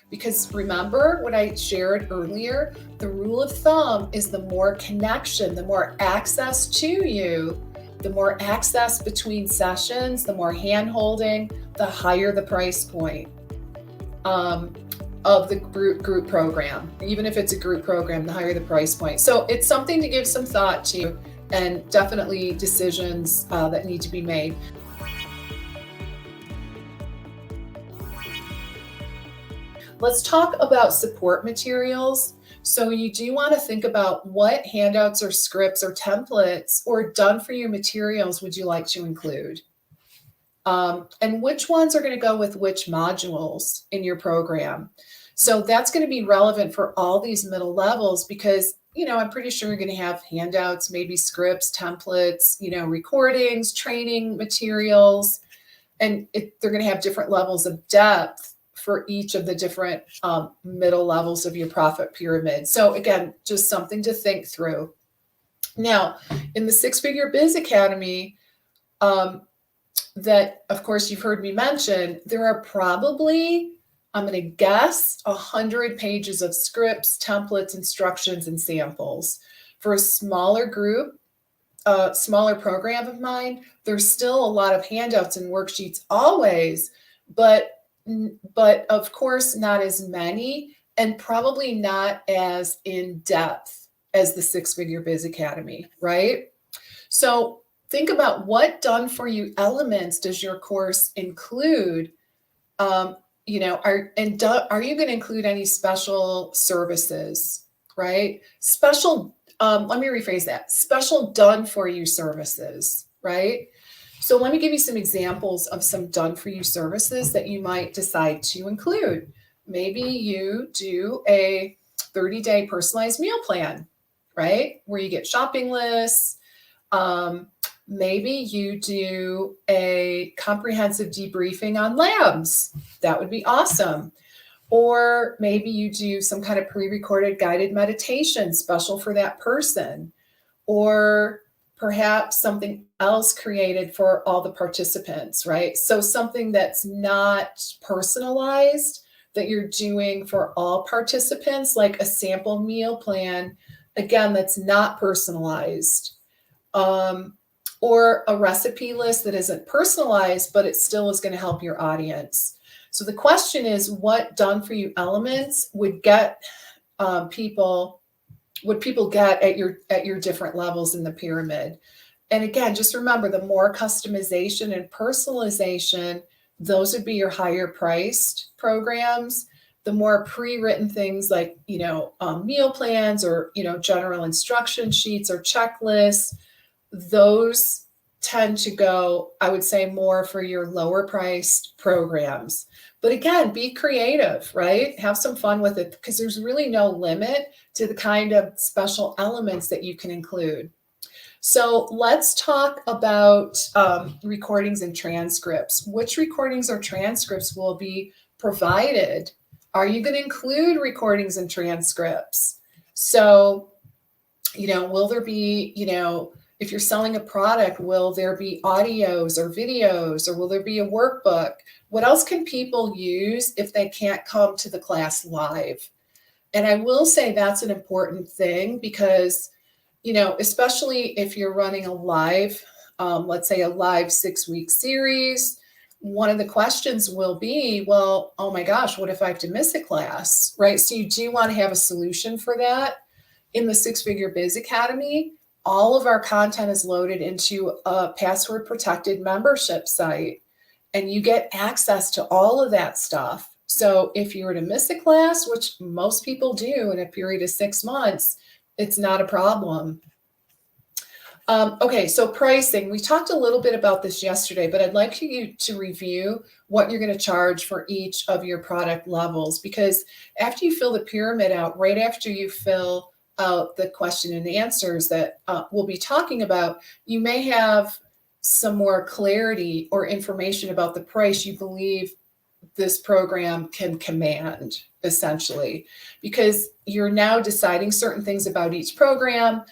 Because remember what I shared earlier? The rule of thumb is the more connection, the more access to you, the more access between sessions, the more hand-holding, the higher the price point of the group program. Even if it's a group program, the higher the price point. So it's something to give some thought to, and definitely decisions that need to be made. Let's talk about support materials. So you do want to think about what handouts or scripts or templates or done-for-you materials would you like to include? And which ones are going to go with which modules in your program? So that's going to be relevant for all these middle levels because, I'm pretty sure you're going to have handouts, maybe scripts, templates, recordings, training materials, and they're going to have different levels of depth for each of the different middle levels of your profit pyramid. So again, just something to think through. Now, in the Six Figure Biz Academy, that of course you've heard me mention, there are probably, I'm going to guess, 100 pages of scripts, templates, instructions, and samples. For a smaller group, smaller program of mine, there's still a lot of handouts and worksheets always, but of course not as many and probably not as in depth as the Six Figure Biz Academy, right? So think about what done-for-you elements does your course include? Are you going to include any special services, right? Let me rephrase that. Special done-for-you services, right? So let me give you some examples of some done-for-you services that you might decide to include. Maybe you do a 30-day personalized meal plan, right? Where you get shopping lists. Maybe you do a comprehensive debriefing on labs. That would be awesome. Or maybe you do some kind of pre-recorded guided meditation special for that person. Or perhaps something else created for all the participants, right? So something that's not personalized that you're doing for all participants, like a sample meal plan, again, that's not personalized. Or a recipe list that isn't personalized, but it still is going to help your audience. So the question is, what done-for-you elements would get people get at your different levels in the pyramid? And again, just remember, the more customization and personalization, those would be your higher priced programs. The more pre-written things like, meal plans or, general instruction sheets or checklists, those tend to go, I would say, more for your lower priced programs. But again, be creative, right? Have some fun with it because there's really no limit to the kind of special elements that you can include. So let's talk about recordings and transcripts. Which recordings or transcripts will be provided? Are you going to include recordings and transcripts? So, will there be, if you're selling a product, will there be audios or videos, or will there be a workbook? What else can people use if they can't come to the class live? And I will say that's an important thing because, especially if you're running a live, let's say a live 6-week series, one of the questions will be, well, oh my gosh, what if I have to miss a class, right? So you do want to have a solution for that. In the Six Figure Biz Academy, all of our content is loaded into a password protected membership site, and you get access to all of that stuff. So if you were to miss a class, which most people do in a period of 6 months, it's not a problem. Okay, so pricing. We talked a little bit about this yesterday, but I'd like you to review what you're going to charge for each of your product levels, because after you fill the pyramid out, right after you fill out the question and answers that we'll be talking about, you may have some more clarity or information about the price you believe this program can command, essentially, because you're now deciding certain things about each program,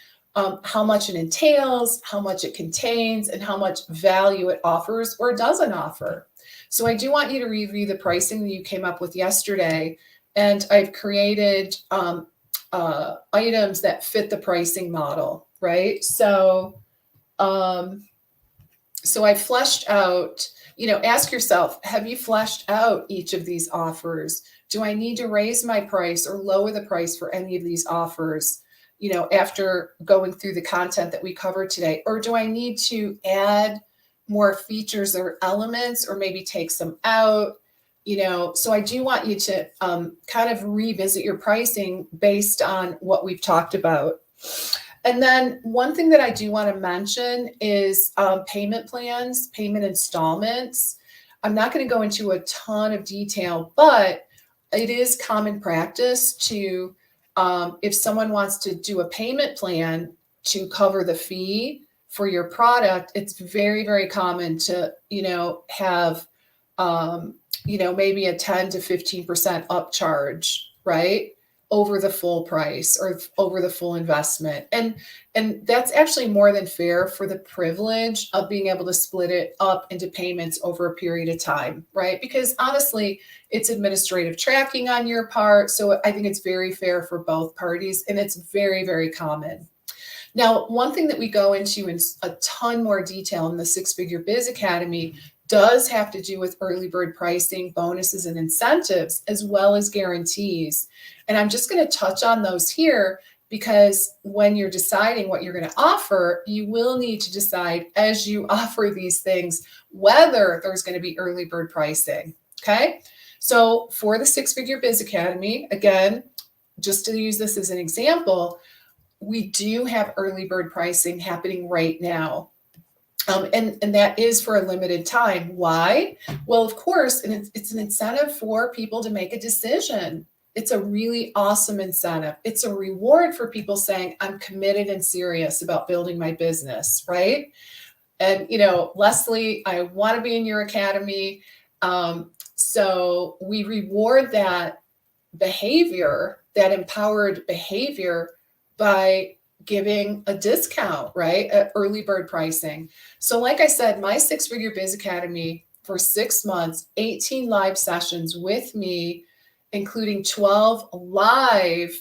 how much it entails, how much it contains, and how much value it offers or doesn't offer. So I do want you to review the pricing that you came up with yesterday and I've created items that fit the pricing model, right? So I fleshed out, ask yourself, have you fleshed out each of these offers? Do I need to raise my price or lower the price for any of these offers, after going through the content that we covered today? Or do I need to add more features or elements, or maybe take some out? So I do want you to kind of revisit your pricing based on what we've talked about. And then one thing that I do want to mention is payment plans, payment installments. I'm not going to go into a ton of detail, but it is common practice to, if someone wants to do a payment plan to cover the fee for your product, it's very, very common to, have, maybe a 10 to 15% upcharge, right? Over the full price or over the full investment. And that's actually more than fair for the privilege of being able to split it up into payments over a period of time, right? Because honestly, it's administrative tracking on your part. So I think it's very fair for both parties, and it's very, very common. Now, one thing that we go into in a ton more detail in the Six Figure Biz Academy does have to do with early bird pricing, bonuses, and incentives, as well as guarantees. And I'm just going to touch on those here, because when you're deciding what you're going to offer, you will need to decide as you offer these things whether there's going to be early bird pricing. Okay. So for the Six Figure Biz Academy, again, just to use this as an example, we do have early bird pricing happening right now. And that is for a limited time. Why? Well, of course, and it's an incentive for people to make a decision. It's a really awesome incentive. It's a reward for people saying, I'm committed and serious about building my business, right? And, Lesli, I want to be in your academy. So we reward that behavior, that empowered behavior, by giving a discount, right? At early bird pricing. So like I said, my Six Figure Biz Academy for 6 months, 18 live sessions with me, including 12 live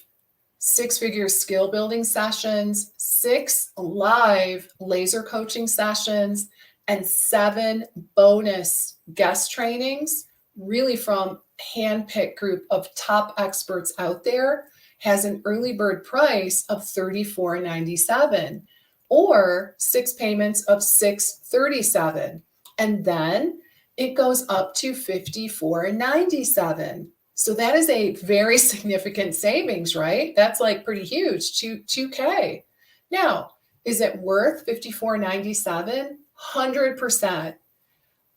six-figure skill building sessions, 6 live laser coaching sessions, and 7 bonus guest trainings, really from handpicked group of top experts out there, has an early bird price of $34.97 or 6 payments of $637. And then it goes up to $54.97. So that is a very significant savings, right? That's like pretty huge, 2K. Now, is it worth $54.97? 100%.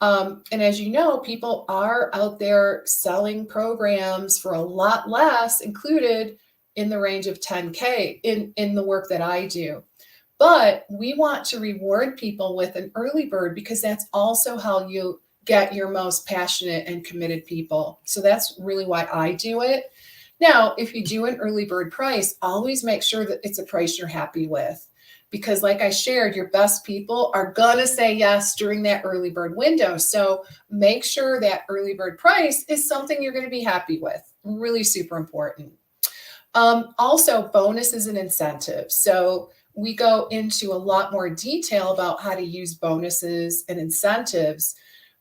And as you know, people are out there selling programs for a lot less, included in the range of 10K in the work that I do. But we want to reward people with an early bird, because that's also how you get your most passionate and committed people. So that's really why I do it. Now, if you do an early bird price, always make sure that it's a price you're happy with, because like I shared, your best people are going to say yes during that early bird window. So make sure that early bird price is something you're going to be happy with. Really super important. Also, bonuses and incentives. So we go into a lot more detail about how to use bonuses and incentives,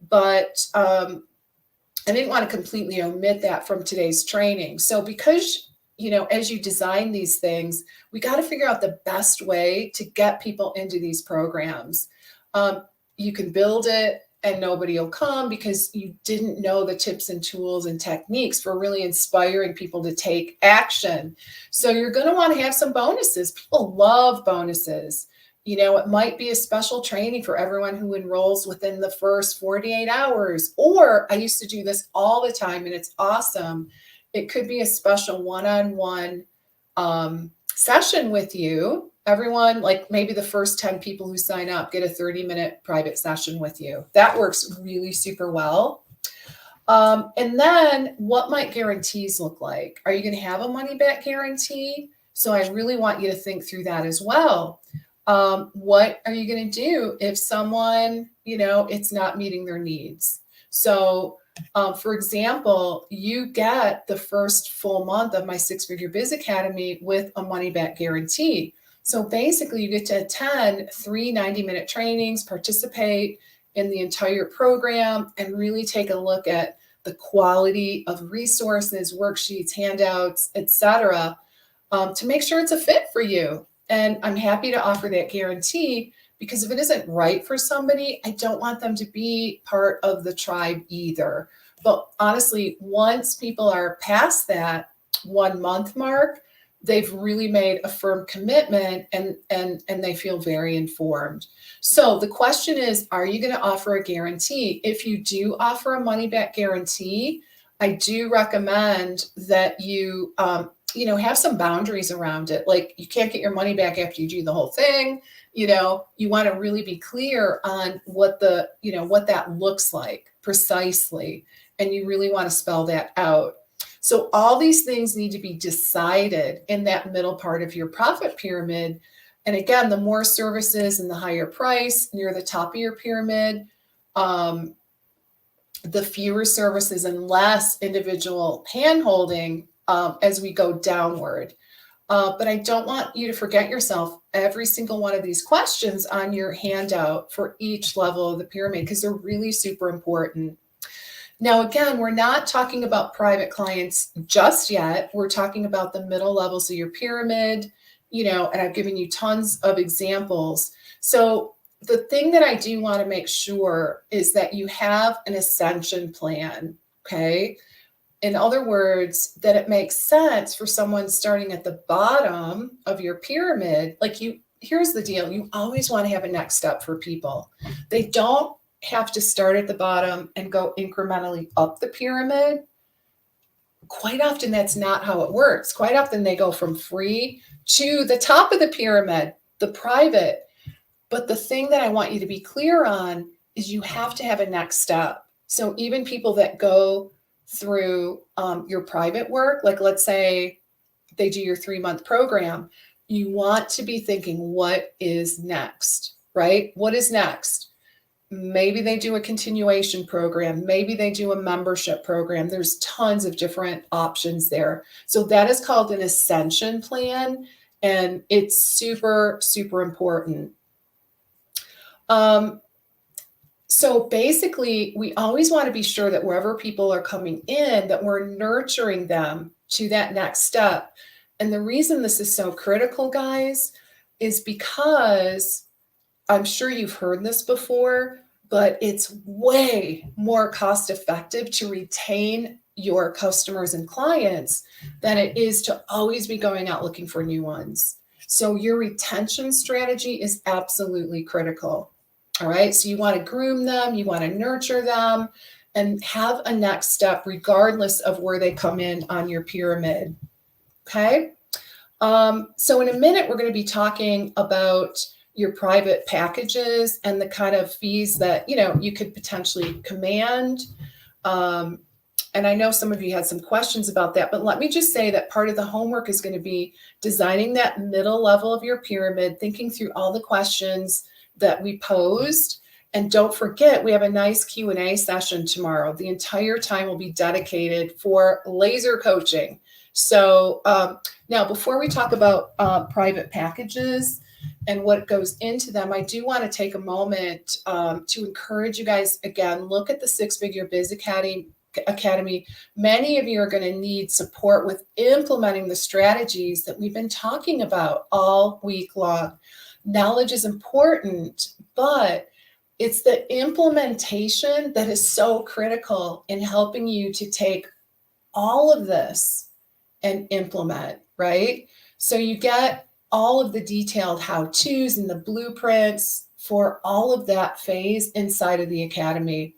but I didn't want to completely omit that from today's training. So because, as you design these things, we got to figure out the best way to get people into these programs. You can build it and nobody will come because you didn't know the tips and tools and techniques for really inspiring people to take action. So you're going to want to have some bonuses. People love bonuses. It might be a special training for everyone who enrolls within the first 48 hours. Or I used to do this all the time, and it's awesome. It could be a special one-on-one session with you. Everyone, like maybe the first 10 people who sign up get a 30-minute private session with you. That works really super well. And then what might guarantees look like? Are you going to have a money-back guarantee? So I really want you to think through that as well. What are you going to do if someone, it's not meeting their needs? So For example, you get the first full month of my 6-Figure Biz Academy with a money back guarantee. So basically, you get to attend 3 90-minute trainings, participate in the entire program, and really take a look at the quality of resources, worksheets, handouts, etc., to make sure it's a fit for you. And I'm happy to offer that guarantee, because if it isn't right for somebody, I don't want them to be part of the tribe either. But honestly, once people are past that 1 month mark, they've really made a firm commitment, and they feel very informed. So the question is, are you going to offer a guarantee? If you do offer a money back guarantee, I do recommend that you have some boundaries around it. Like, you can't get your money back after you do the whole thing. You want to really be clear on what that looks like precisely. And you really want to spell that out. So all these things need to be decided in that middle part of your profit pyramid. And again, the more services and the higher price near the top of your pyramid, the fewer services and less individual handholding as we go downward. But I don't want you to forget yourself every single one of these questions on your handout for each level of the pyramid, because they're really super important. Now, again, we're not talking about private clients just yet. We're talking about the middle levels of your pyramid, and I've given you tons of examples. So the thing that I do want to make sure is that you have an ascension plan, okay? In other words, that it makes sense for someone starting at the bottom of your pyramid. Here's the deal. You always want to have a next step for people. They don't have to start at the bottom and go incrementally up the pyramid. Quite often, that's not how it works. Quite often, they go from free to the top of the pyramid, the private. But the thing that I want you to be clear on is you have to have a next step. So even people that go through your private work, like let's say they do your 3-month program, you want to be thinking, what is next, right? What is next? Maybe they do a continuation program. Maybe they do a membership program. There's tons of different options there. So that is called an ascension plan, and it's super, super important. So basically, we always want to be sure that wherever people are coming in, that we're nurturing them to that next step. And the reason this is so critical, guys, is because I'm sure you've heard this before, but it's way more cost effective to retain your customers and clients than it is to always be going out looking for new ones. So your retention strategy is absolutely critical. All right. So you want to groom them, you want to nurture them, and have a next step regardless of where they come in on your pyramid. Okay. So in a minute, we're going to be talking about your private packages and the kind of fees that, you could potentially command. And I know some of you had some questions about that, but let me just say that part of the homework is going to be designing that middle level of your pyramid, thinking through all the questions that we posed. And don't forget, we have a nice Q&A session tomorrow. The entire time will be dedicated for laser coaching. So now, before we talk about private packages and what goes into them, I do want to take a moment to encourage you guys, again, look at the 6-Figure Biz Academy. Many of you are going to need support with implementing the strategies that we've been talking about all week long. Knowledge is important, but it's the implementation that is so critical in helping you to take all of this and implement, right? So you get all of the detailed how-tos and the blueprints for all of that phase inside of the academy.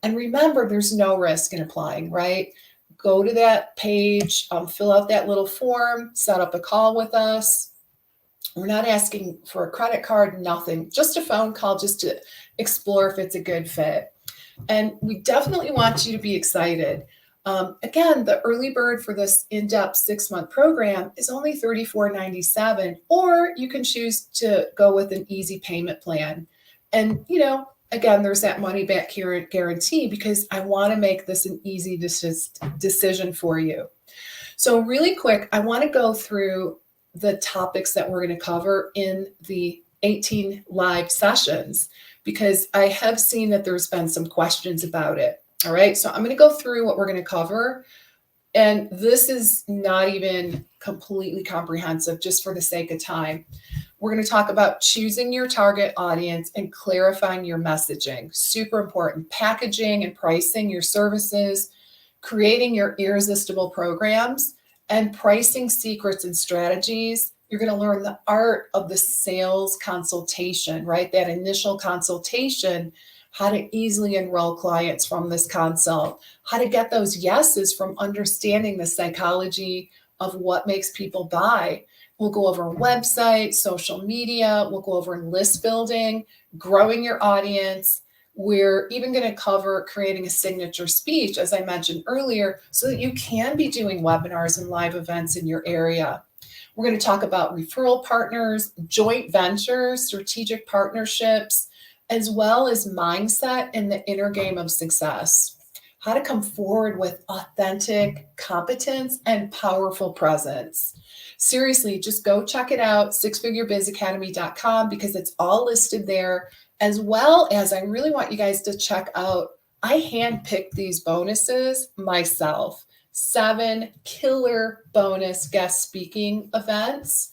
And remember, there's no risk in applying, right? Go to that page, fill out that little form, set up a call with us. We're not asking for a credit card, nothing, just a phone call just to explore if it's a good fit. And we definitely want you to be excited. Again, the early bird for this in-depth 6-month program is only $34.97, or you can choose to go with an easy payment plan. And, again, there's that money back guarantee because I want to make this an easy decision for you. So really quick, I want to go through the topics that we're going to cover in the 18 live sessions because I have seen that there's been some questions about it. All right, so I'm going to go through what we're going to cover. And this is not even completely comprehensive, just for the sake of time. We're going to talk about choosing your target audience and clarifying your messaging. Super important. Packaging and pricing your services, creating your irresistible programs, and pricing secrets and strategies. You're going to learn the art of the sales consultation, right? That initial consultation, how to easily enroll clients from this consult, how to get those yeses from understanding the psychology of what makes people buy. We'll go over websites, social media. We'll go over list building, growing your audience. We're even going to cover creating a signature speech, as I mentioned earlier, so that you can be doing webinars and live events in your area. We're going to talk about referral partners, joint ventures, strategic partnerships, as well as mindset and the inner game of success. How to come forward with authentic competence and powerful presence. Seriously, just go check it out, sixfigurebizacademy.com, because it's all listed there, as well as I really want you guys to check out, I handpicked these bonuses myself. 7 killer bonus guest speaking events.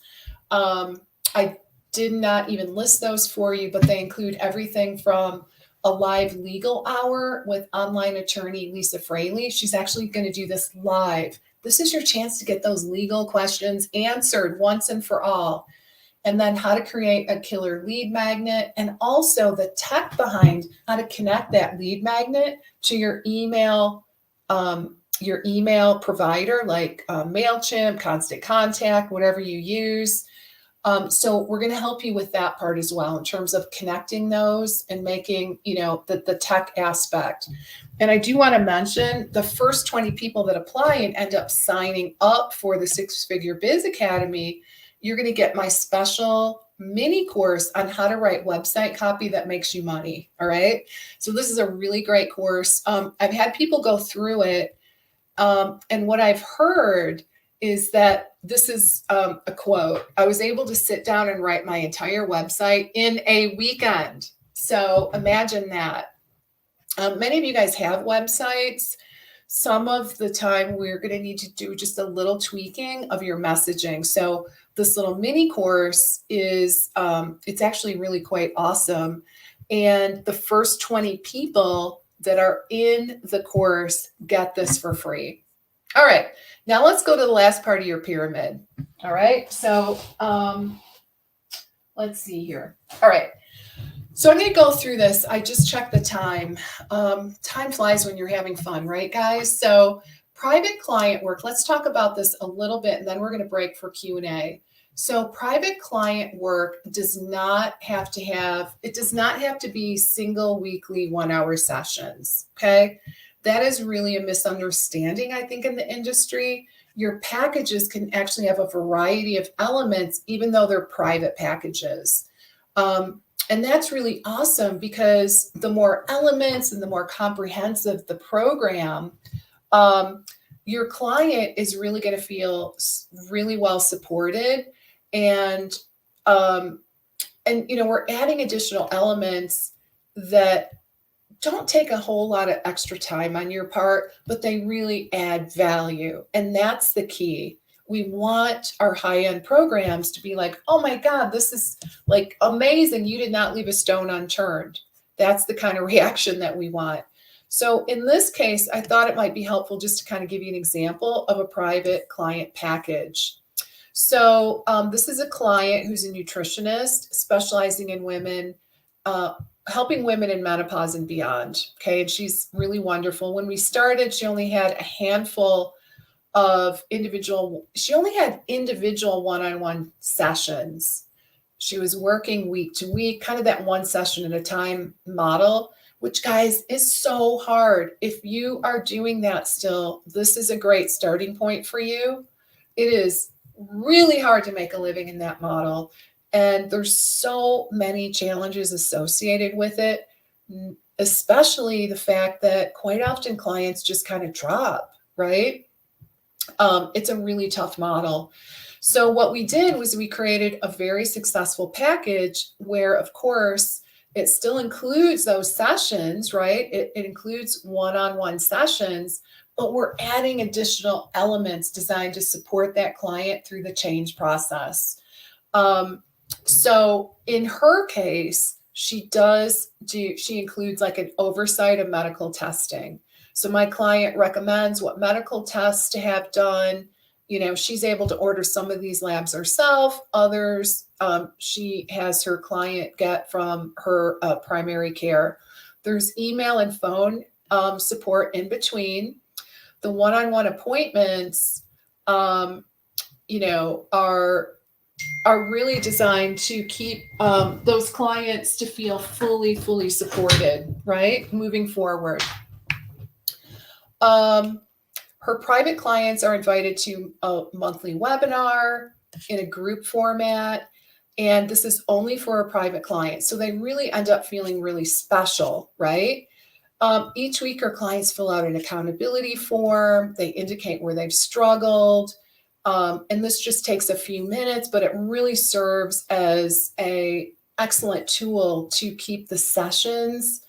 I did not even list those for you, but they include everything from a live legal hour with online attorney Lisa Fraley. She's actually going to do this live. This is your chance to get those legal questions answered once and for all. And then how to create a killer lead magnet, and also the tech behind how to connect that lead magnet to your email provider like MailChimp, Constant Contact, whatever you use. So we're going to help you with that part as well in terms of connecting those and making, the tech aspect. And I do want to mention the first 20 people that apply and end up signing up for the Six Figure Biz Academy, you're going to get my special mini course on how to write website copy that makes you money. All right. So this is a really great course. I've had people go through it. And what I've heard is that this is a quote. I was able to sit down and write my entire website in a weekend. So imagine that. Many of you guys have websites. Some of the time we're going to need to do just a little tweaking of your messaging. So this little mini course is, it's actually really quite awesome. And the first 20 people that are in the course get this for free. All right, now let's go to the last part of your pyramid. All right, so let's see here. All right, so I'm going to go through this. I just checked the time. Time flies when you're having fun, right, guys? So private client work, let's talk about this a little bit, and then we're going to break for Q&A. So private client work does not have to be single weekly 1-hour sessions, okay? That is really a misunderstanding, I think, in the industry. Your packages can actually have a variety of elements, even though they're private packages. And that's really awesome because the more elements and the more comprehensive the program, your client is really going to feel really well supported. And we're adding additional elements that don't take a whole lot of extra time on your part, but they really add value. And that's the key. We want our high-end programs to be like, oh my God, this is like amazing. You did not leave a stone unturned. That's the kind of reaction that we want. So in this case, I thought it might be helpful just to kind of give you an example of a private client package. So this is a client who's a nutritionist specializing in women, helping women in menopause and beyond. Okay. And she's really wonderful. When we started, she only had a handful of individual one-on-one sessions. She was working week to week, kind of that one session at a time model, which, guys, is so hard. If you are doing that still, this is a great starting point for you. It is really hard to make a living in that model. And there's so many challenges associated with it. especially the fact that quite often clients just kind of drop, right? It's a really tough model. So what we did was we created a very successful package where, of course, it still includes those sessions, right? It includes one-on-one sessions, but we're adding additional elements designed to support that client through the change process. So in her case, she includes like an oversight of medical testing. So my client recommends what medical tests to have done. She's able to order some of these labs herself. Others, she has her client get from her primary care. There's email and phone support in between. The one-on-one appointments, are really designed to keep those clients to feel fully supported, right? Moving forward. Her private clients are invited to a monthly webinar in a group format, and this is only for a private client. So they really end up feeling really special, right? Each week, our clients fill out an accountability form. They indicate where they've struggled. And this just takes a few minutes, but it really serves as an excellent tool to keep the sessions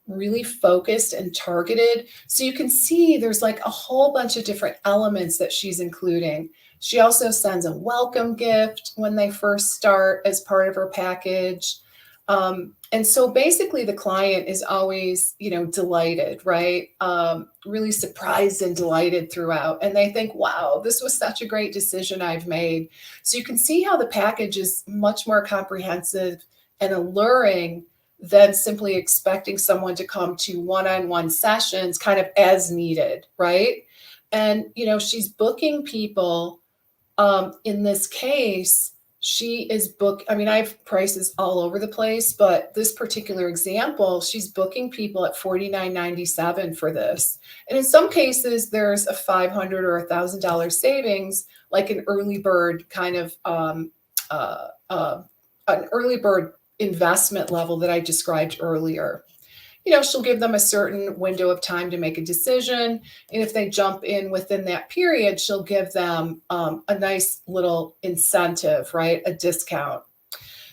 really focused and targeted. So you can see there's like a whole bunch of different elements that she's including. She also sends a welcome gift when they first start as part of her package. And so basically the client is always, delighted, right? Really surprised and delighted throughout. And they think, wow, this was such a great decision I've made. So you can see how the package is much more comprehensive and alluring than simply expecting someone to come to one-on-one sessions kind of as needed, right? And, she's booking people. In this case, she is I have prices all over the place, but this particular example, she's booking people at $49.97 for this. And in some cases, there's a $500 or $1,000 savings, like an early bird kind of an early bird investment level that I described earlier. She'll give them a certain window of time to make a decision. And if they jump in within that period, she'll give them a nice little incentive, right? A discount.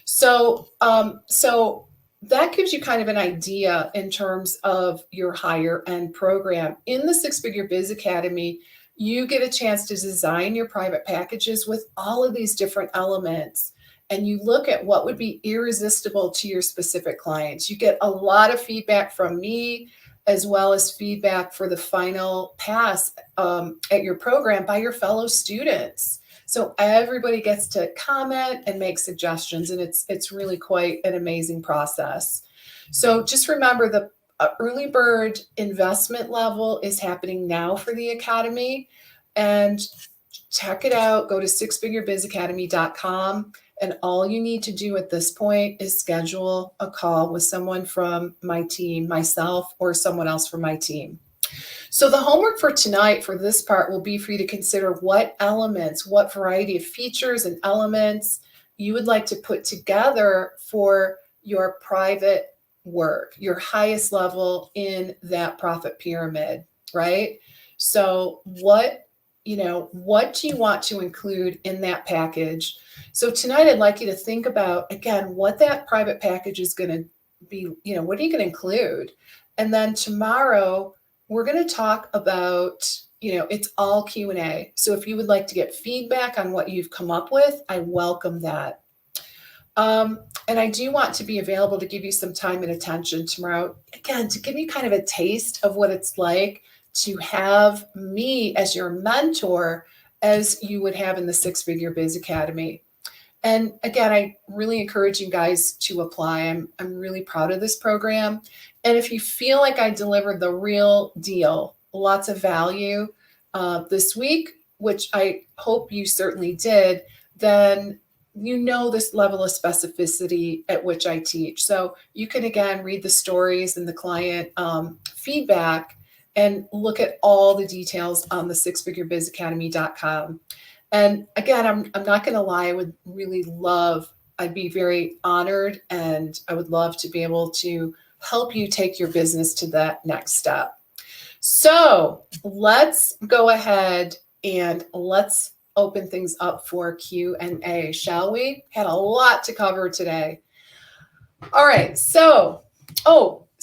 So that gives you kind of an idea in terms of your higher end program. In the Six Figure Biz Academy, you get a chance to design your private packages with all of these different elements. And you look at what would be irresistible to your specific clients. You get a lot of feedback from me, as well as feedback for the final pass at your program by your fellow students. So everybody gets to comment and make suggestions, and it's really quite an amazing process. So just remember, the early bird investment level is happening now for the Academy, and check it out. Go to sixfigurebizacademy.com. And all you need to do at this point is schedule a call with someone from my team, myself, or someone else from my team. So the homework for tonight for this part will be for you to consider what elements, what variety of features and elements you would like to put together for your private work, your highest level in that profit pyramid, right? So what do you want to include in that package? So tonight I'd like you to think about, again, what that private package is going to be, what are you going to include? And then tomorrow we're going to talk about, it's all Q&A. So if you would like to get feedback on what you've come up with, I welcome that. And I do want to be available to give you some time and attention tomorrow, again, to give you kind of a taste of what it's like to have me as your mentor, as you would have in the Six Figure Biz Academy. And again, I really encourage you guys to apply. I'm really proud of this program. And if you feel like I delivered the real deal, lots of value this week, which I hope you certainly did, then this level of specificity at which I teach. So you can, again, read the stories and the client feedback and look at all the details on the sixfigurebizacademy.com. And again, I'm not going to lie, I would be very honored, and I would love to be able to help you take your business to that next step. So let's go ahead and let's open things up for Q&A, shall we? Had a lot to cover today. All right, so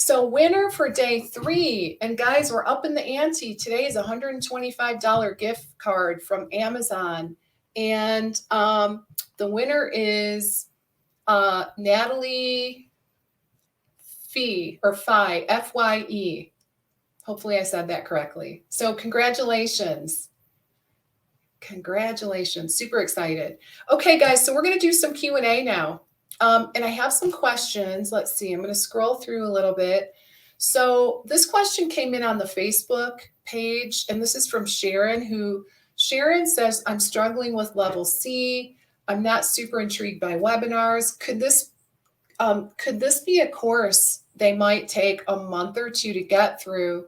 winner for day 3, and guys, we're up in the ante. Today is $125 gift card from Amazon, and the winner is Natalie Fye, Fye. Hopefully I said that correctly. So congratulations. Congratulations. Super excited. Okay, guys, so we're going to do some Q&A now. And I have some questions. Let's see. I'm going to scroll through a little bit. So this question came in on the Facebook page, and this is from Sharon, Sharon says, I'm struggling with level C. I'm not super intrigued by webinars. Could this be a course they might take a month or two to get through,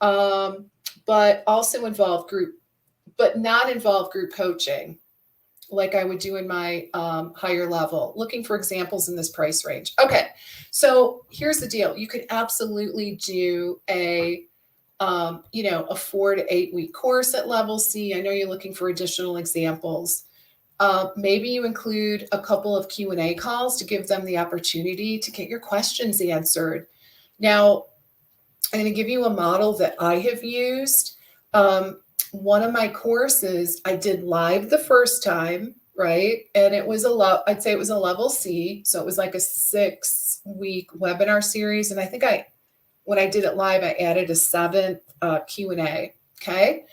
but also not involve group coaching like I would do in my higher level, looking for examples in this price range? Okay, so here's the deal. You could absolutely do a 4 to 8 week course at level C. I know you're looking for additional examples. Maybe you include a couple of Q&A calls to give them the opportunity to get your questions answered. Now, I'm going to give you a model that I have used. One of my courses I did live the first time, right? And it was I'd say it was a level C. So it was like a 6-week webinar series. And I think when I did it live, I added a 7th Q&A. Okay.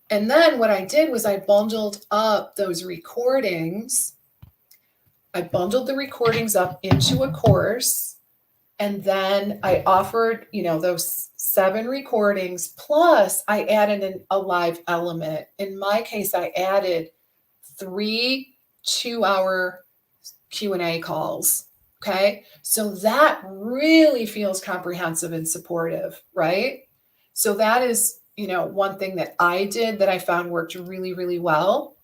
And then what I did was I bundled up those recordings. I bundled the recordings up into a course. And then I offered, those 7 recordings, plus I added a live element. In my case, I added 3 2-hour Q&A calls. Okay. So that really feels comprehensive and supportive, right? So that is, one thing that I did that I found worked really, really well.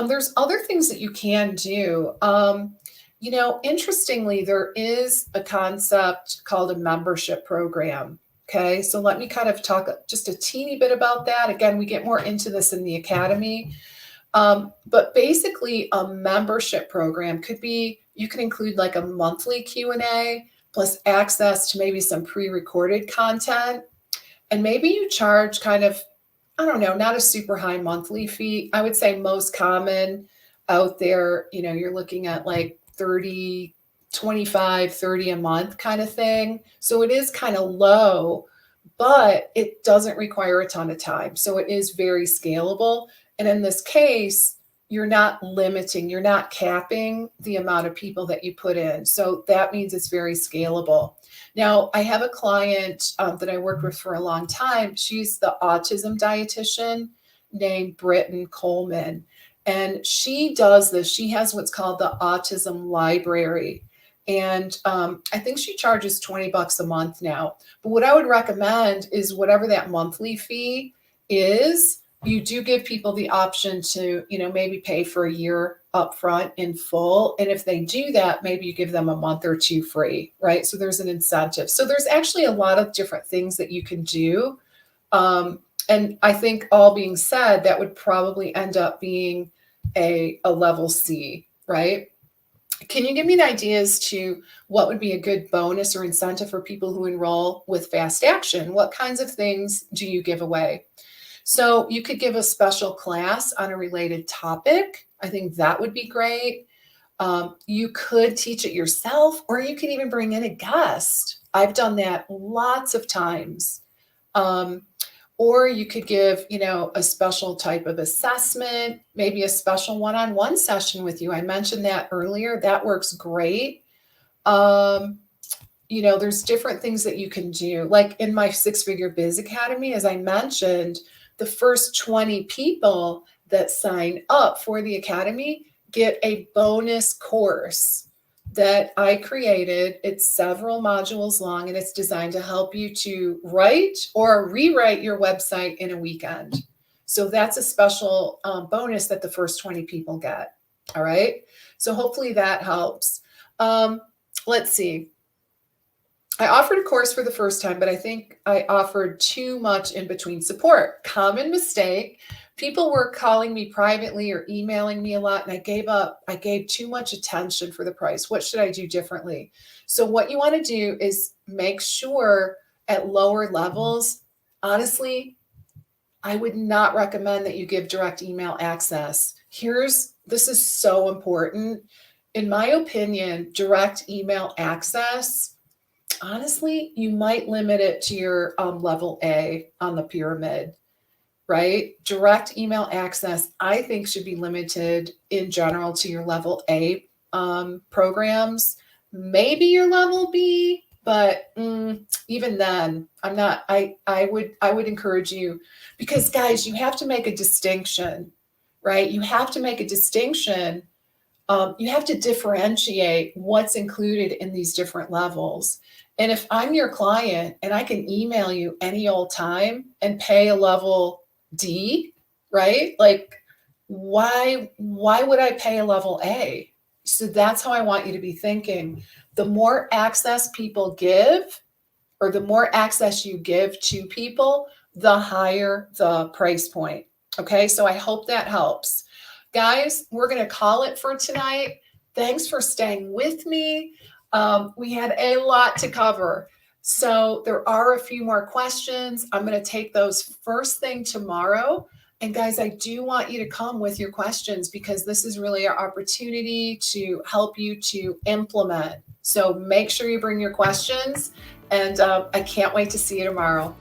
There's other things that you can do. Interestingly, there is a concept called a membership program. Okay, so let me kind of talk just a teeny bit about that. Again, we get more into this in the academy. But basically, a membership program could be, you can include like a monthly Q&A plus access to maybe some pre-recorded content. And maybe you charge kind of, I don't know, not a super high monthly fee. I would say most common out there, you're looking at like 30, 25, 30 a month kind of thing. So it is kind of low, but it doesn't require a ton of time. So it is very scalable. And in this case, you're not capping the amount of people that you put in. So that means it's very scalable. Now, I have a client that I worked with for a long time. She's the autism dietitian named Britton Coleman. And she does this. She has what's called the Autism Library. And I think she charges $20 a month now. But what I would recommend is whatever that monthly fee is, you do give people the option to, maybe pay for a year upfront in full. And if they do that, maybe you give them a month or 2 free, right? So there's an incentive. So there's actually a lot of different things that you can do. And I think all being said, that would probably end up being a level C, right? Can you give me an idea as to what would be a good bonus or incentive for people who enroll with Fast Action? What kinds of things do you give away? So you could give a special class on a related topic. I think that would be great. You could teach it yourself, or you could even bring in a guest. I've done that lots of times. Or you could give, a special type of assessment, maybe a special one-on-one session with you. I mentioned that earlier. That works great. There's different things that you can do. Like in my 6-Figure Biz Academy, as I mentioned, the first 20 people that sign up for the academy get a bonus course that I created. It's several modules long, and it's designed to help you to write or rewrite your website in a weekend. So that's a special bonus that the first 20 people get. All right. So hopefully that helps. Let's see. I offered a course for the first time, but I think I offered too much in between support. Common mistake. People were calling me privately or emailing me a lot, and I gave up. I gave too much attention for the price. What should I do differently? So, what you want to do is make sure at lower levels, honestly, I would not recommend that you give direct email access. This is so important. In my opinion, direct email access, honestly, you might limit it to your level A on the pyramid, right? Direct email access, I think, should be limited in general to your level A programs, maybe your level B, but even then, I would encourage you, because guys, you have to make a distinction, right? You have to make a distinction. You have to differentiate what's included in these different levels. And if I'm your client and I can email you any old time and pay a level D, right? Like, why would I pay a level A? So that's how I want you to be thinking. The more access people give, or the more access you give to people, the higher the price point. Okay, so I hope that helps. Guys, we're going to call it for tonight. Thanks for staying with me. We had a lot to cover. So there are a few more questions. I'm going to take those first thing tomorrow. And guys, I do want you to come with your questions, because this is really our opportunity to help you to implement. So make sure you bring your questions, and I can't wait to see you tomorrow.